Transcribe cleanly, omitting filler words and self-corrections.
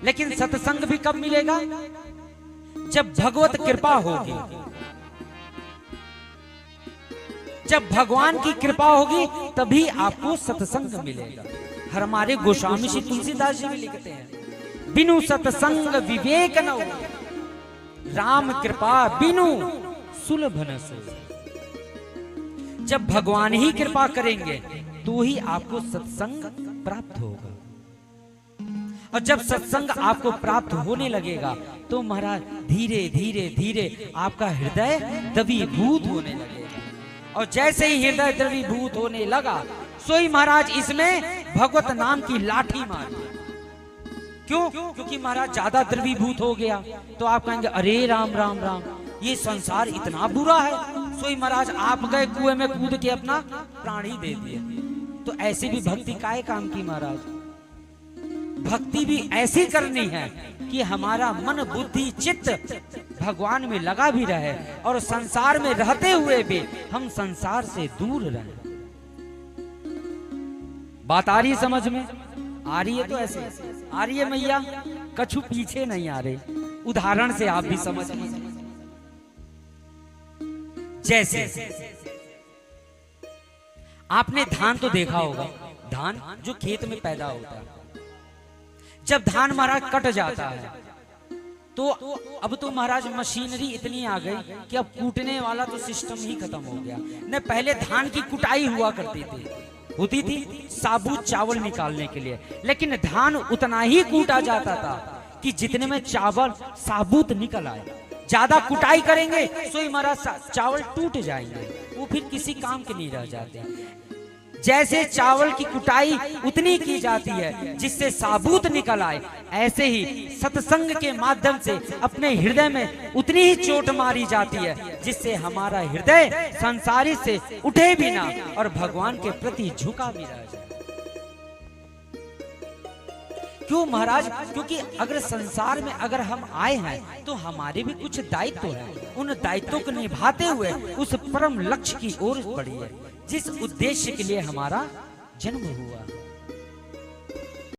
लेकिन सत्संग भी कब मिलेगा? जब भगवत कृपा होगी, जब भगवान की कृपा होगी तभी आपको सत्संग मिलेगा। हमारे गोस्वामी श्री तुलसीदास जी भी लिखते हैं, बिनु सत्संग विवेक न हो, राम कृपा बिनु सुलभ न सोई। जब भगवान ही कृपा करेंगे तो ही आपको सत्संग प्राप्त होगा। और जब सत्संग आपको प्राप्त होने लगेगा तो महाराज धीरे धीरे धीरे आपका हृदय द्रवीभूत होने लगेगा। और जैसे ही हृदय द्रवीभूत होने लगा, सोई महाराज इसमें भगवत नाम की लाठी मारी। क्यों? क्योंकि महाराज ज्यादा द्रवीभूत हो गया तो आप कहेंगे अरे राम राम राम, ये संसार इतना बुरा है। सोई महाराज आप गए कुएं में कूद के अपना प्राण ही दे दिए। तो ऐसी भी भक्ति काहे काम की महाराज? भक्ति भी ऐसी करनी है कि हमारा मन बुद्धि चित्त भगवान में लगा भी रहे और संसार में रहते हुए भी हम संसार से दूर रहें। बात आ रही समझ में? आ रही है तो ऐसे आ रही है मैया, कछु पीछे नहीं आ रहे। उदाहरण से आप भी समझ लीजिए। जैसे आपने धान तो देखा होगा, धान जो खेत में पैदा होता है, जब धान महाराज कट जाता है तो अब तो महाराज मशीनरी इतनी आ गई कि अब कूटने वाला तो सिस्टम ही खत्म हो गया। न पहले धान की कुटाई हुआ करती थी, होती थी साबुत चावल निकालने के लिए, लेकिन धान उतना ही कूटा जाता था कि जितने में चावल साबुत निकल आए। ज्यादा कुटाई करेंगे तो महाराज चावल टूट जाएंगे, वो फिर किसी काम के नहीं रह जाते। जैसे चावल की कुटाई उतनी की जाती है जिससे साबुत निकल आए, ऐसे ही सत्संग के माध्यम से अपने हृदय में उतनी ही चोट मारी जाती है जिससे हमारा हृदय संसारी से उठे भी ना और भगवान के प्रति झुका भी रह जाए। क्यों महाराज? क्योंकि अगर संसार में अगर हम आए हैं तो हमारे भी कुछ दायित्व है। उन दायित्वों को निभाते हुए उस परम लक्ष्य की ओर बढ़िए जिस उद्देश्य के लिए हमारा जन्म हुआ।